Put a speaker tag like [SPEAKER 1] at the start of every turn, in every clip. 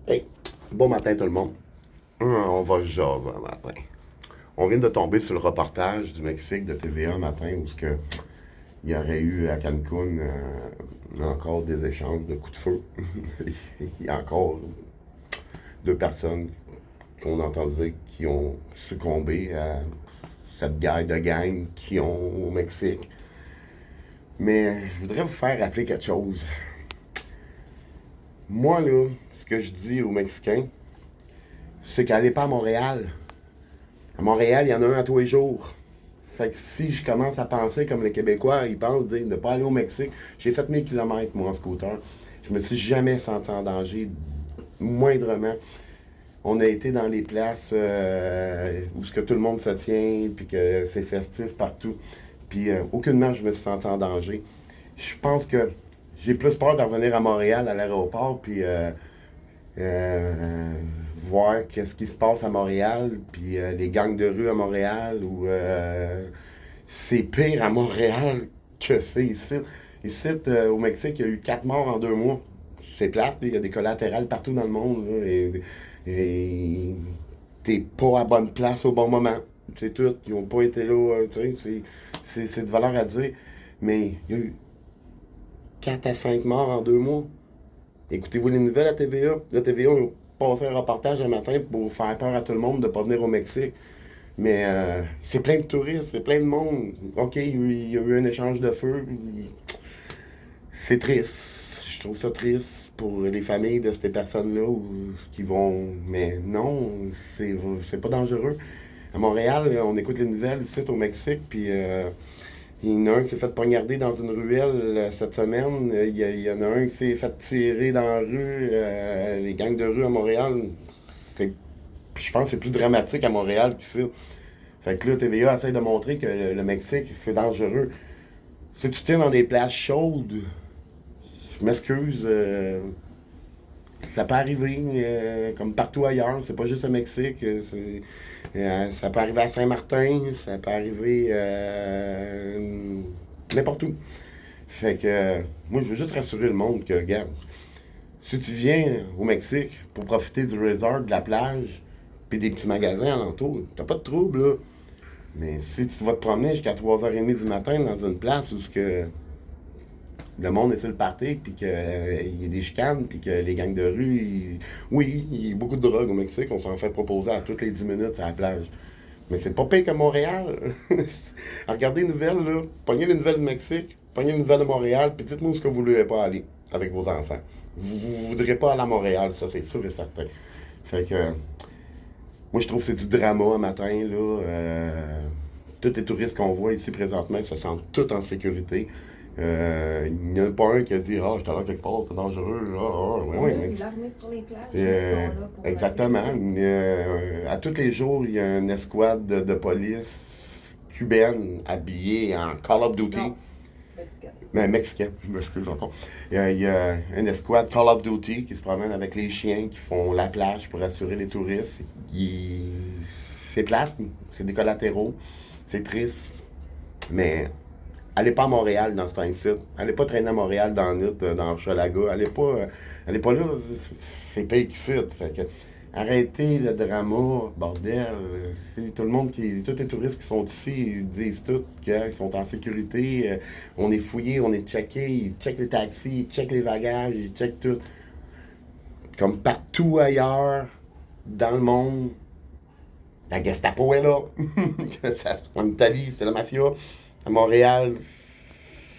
[SPEAKER 1] Hey, bon matin tout le monde. On va jaser un matin. On vient de tomber sur le reportage du Mexique de TVA un matin où il y aurait eu à Cancun encore des échanges de coups de feu. Il y a encore deux personnes qu'on entendait qui ont succombé à cette guerre de gang qui ont au Mexique. Mais je voudrais vous faire rappeler quelque chose. Moi, là, ce que je dis aux Mexicains, c'est qu'allez pas à Montréal. À Montréal, il y en a un à tous les jours. Fait que si je commence à penser comme les Québécois, ils pensent de ne pas aller au Mexique. J'ai fait 1000 km moi en scooter. Je me suis jamais senti en danger, moindrement. On a été dans les places où ce que tout le monde se tient, puis que c'est festif partout. Puis aucunement je me suis senti en danger. Je pense que j'ai plus peur de revenir à Montréal, à l'aéroport, puis euh, voir qu'est-ce qui se passe à Montréal, puis les gangs de rue à Montréal, ou c'est pire à Montréal que c'est ici. Ici, au Mexique, il y a eu 4 morts en 2 mois. C'est plate, il y a des collatérales partout dans le monde, là, et t'es pas à bonne place au bon moment. C'est tout. Ils n'ont pas été là, c'est de valeur à dire. Mais il y a eu 4 à 5 morts en 2 mois. Écoutez-vous les nouvelles à TVA? La TVA a passé un reportage un matin pour faire peur à tout le monde de ne pas venir au Mexique. Mais c'est plein de touristes, c'est plein de monde. OK, il y a eu un échange de feu. C'est triste. Je trouve ça triste pour les familles de ces personnes-là qui vont. Mais non, c'est pas dangereux. À Montréal, on écoute les nouvelles ici au Mexique, puis il y en a un qui s'est fait poignarder dans une ruelle cette semaine. Il y en a un qui s'est fait tirer dans la rue. Les gangs de rue à Montréal, je pense que c'est plus dramatique à Montréal qu'ici. Fait que là, TVA essaie de montrer que le Mexique, c'est dangereux. Si tu tiens dans des places chaudes, je m'excuse, ça peut arriver comme partout ailleurs. C'est pas juste au Mexique. Ça peut arriver à Saint-Martin, ça peut arriver n'importe où. Fait que moi, je veux juste rassurer le monde que, regarde, si tu viens au Mexique pour profiter du resort, de la plage, puis des petits magasins alentours, t'as pas de trouble, là. Mais si tu vas te promener jusqu'à 3h30 du matin dans une place où ce que le monde est sur le party, puis qu'il y a des chicanes, puis que les gangs de rue, oui, il y a beaucoup de drogue au Mexique, on s'en fait proposer à toutes les 10 minutes à la plage. Mais c'est pas pire que Montréal. Regardez les nouvelles, là. Pognez les nouvelles du Mexique, pognez les nouvelles de Montréal, puis dites-moi où est-ce que vous ne voulez pas aller avec vos enfants. Vous ne voudrez pas aller à Montréal, ça c'est sûr et certain. Fait que moi je trouve que c'est du drama un matin, là. Tous les touristes qu'on voit ici présentement se sentent tous en sécurité. Il n'y en a pas un qui a dit: Ah, je suis allé quelque part, c'est dangereux. Ah, ah, ouais,
[SPEAKER 2] On a
[SPEAKER 1] ouais.
[SPEAKER 2] de l'armée sur les plages, ils
[SPEAKER 1] Euh,
[SPEAKER 2] sont là pour
[SPEAKER 1] exactement.
[SPEAKER 2] sécurité.
[SPEAKER 1] À tous les jours, il y a une escouade de police cubaine habillée en Call of Duty.
[SPEAKER 2] Non, mexicain.
[SPEAKER 1] Mais mexicain, je m'excuse encore. Il y a une escouade Call of Duty qui se promène avec les chiens qui font la plage pour assurer les touristes. C'est plate, c'est des collatéraux, c'est triste, mais allez pas à Montréal dans ce temps-ci. Allez pas traîner à Montréal dans Nut, dans Hochelaga. Allez pas là, c'est pire qu'ici. Fait que arrêtez le drama, bordel. C'est tout le monde tous les touristes qui sont ici, ils disent tous qu'ils sont en sécurité. On est fouillés, on est checkés. Ils checkent les taxis, ils checkent les bagages, ils checkent tout. Comme partout ailleurs dans le monde, la Gestapo est là. En Italie, c'est la mafia. À Montréal,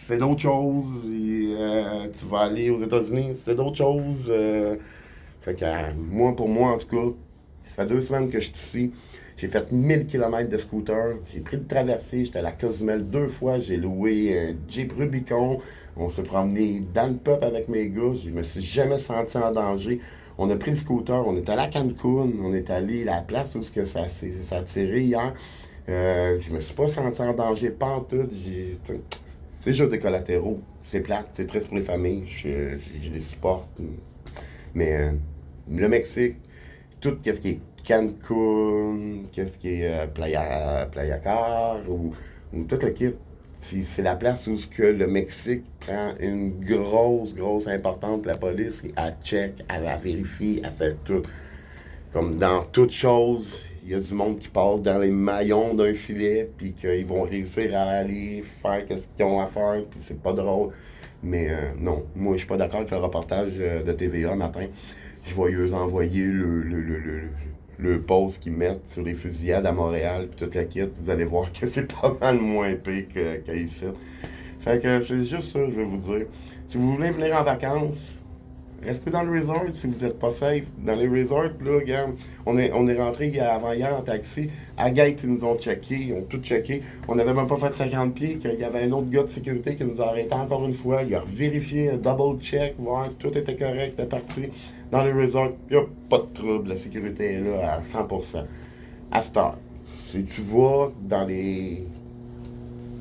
[SPEAKER 1] c'est d'autres choses. Tu vas aller aux États-Unis, c'est d'autres choses. Fait que moi, pour moi, en tout cas, ça fait 2 semaines que je suis ici. J'ai fait 1000 km de scooter. J'ai pris le traversier. J'étais à la Cozumel 2 fois. J'ai loué un Jeep Rubicon. On s'est promené dans le peuple avec mes gars. Je me suis jamais senti en danger. On a pris le scooter. On est allé à Cancun. On est allé à la place où ça a tiré hier. Je me suis pas senti en danger, pas en tout. C'est juste des collatéraux. C'est plate, c'est triste pour les familles. Je les supporte. Mais le Mexique, tout ce qui est Cancun, qu'est-ce qui est Playa Car, ou tout le kit, c'est la place où ce que le Mexique prend une grosse importance. La police, elle check, elle vérifie, elle fait tout. Comme dans toute chose, il y a du monde qui passe dans les maillons d'un filet, puis qu'ils vont réussir à aller faire ce qu'ils ont à faire, puis c'est pas drôle. Mais non, moi je suis pas d'accord avec le reportage de TVA matin. Je vais eux envoyer le post qu'ils mettent sur les fusillades à Montréal, puis toute la kit. Vous allez voir que c'est pas mal moins pire qu'ici. Fait que c'est juste ça, je vais vous dire. Si vous voulez venir en vacances, restez dans le resort si vous n'êtes pas safe. Dans les resorts, là, regarde, on est rentré avant-hier en taxi. À Gate, ils nous ont checké, ils ont tout checké. On n'avait même pas fait 50 pieds, qu'il y avait un autre gars de sécurité qui nous a arrêté encore une fois. Il a vérifié, un double check, voir que tout était correct, était parti. Dans les resorts, il n'y a pas de trouble, la sécurité est là à 100%. À cette heure, si tu vas dans les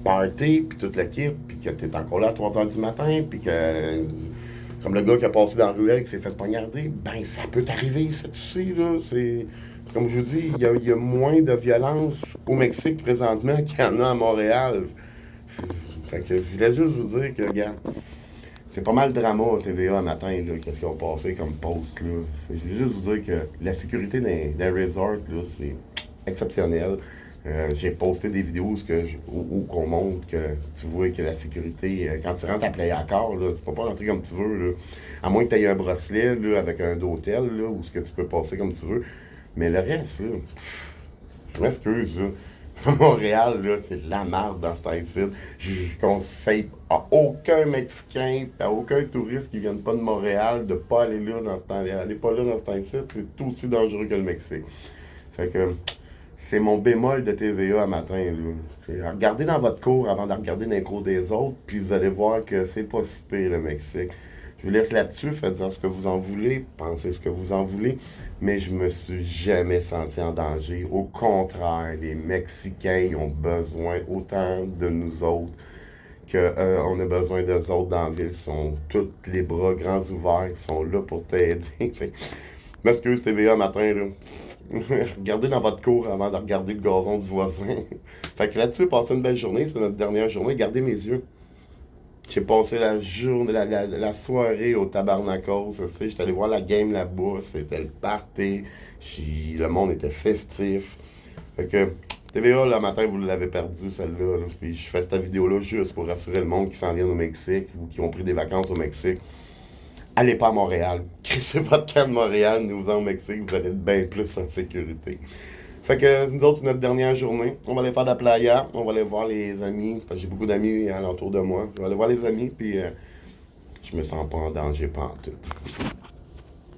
[SPEAKER 1] parties, puis toute la kit, puis que tu es encore là à 3 h du matin, puis que comme le gars qui a passé dans la ruelle qui s'est fait poignarder, ben ça peut t'arriver, ça aussi, là. C'est. Comme je vous dis, il y a moins de violence au Mexique présentement qu'il y en a à Montréal. Fait que je voulais juste vous dire que, regarde, c'est pas mal de drama à TVA matin, là, qu'est-ce qu'ils ont passé comme post, là. Je voulais juste vous dire que la sécurité d'un resort, là, c'est exceptionnel. J'ai posté des vidéos où qu'on montre que tu vois que la sécurité, quand tu rentres à Playa Car, là, tu peux pas rentrer comme tu veux. Là. À moins que tu aies un bracelet là, avec un d'hôtel, là, où ce que tu peux passer comme tu veux. Mais le reste, là, je m'excuse. Là. À Montréal, là, c'est de la merde dans ce temps-ci. Je conseille à aucun Mexicain, à aucun touriste qui ne vienne pas de Montréal de ne pas aller là dans ce temps-ci. Allez pas là dans ce temps-ci, c'est tout aussi dangereux que le Mexique. Fait que c'est mon bémol de TVA à matin. Là. C'est regardez dans votre cours avant de regarder dans les cours des autres, puis vous allez voir que c'est pas si pire le Mexique. Je vous laisse là-dessus, faites-en ce que vous en voulez, pensez ce que vous en voulez, mais je me suis jamais senti en danger. Au contraire, les Mexicains ont besoin autant de nous autres qu'on a besoin d'eux autres dans la ville. Ils sont tous les bras grands ouverts, ils sont là pour t'aider. M'excuse TVA matin, là. Regardez dans votre cour avant de regarder le gazon du voisin. Fait que là-dessus, passez une belle journée, c'est notre dernière journée. Gardez mes yeux. J'ai passé la journée, la soirée au Tabarnakos, j'étais allé voir la game là-bas, c'était le party, le monde était festif. Fait que TVA, le matin, vous l'avez perdu, celle-là. Là. Puis je fais cette vidéo-là juste pour rassurer le monde qui s'en vient au Mexique ou qui ont pris des vacances au Mexique. Allez pas à Montréal. Crissez votre camp de Montréal, nous au Mexique, vous allez être bien plus en sécurité. Fait que nous autres, c'est notre dernière journée. On va aller faire de la playa, on va aller voir les amis, parce que j'ai beaucoup d'amis alentour de moi. On va aller voir les amis, puis je me sens pas en danger, pas en tout.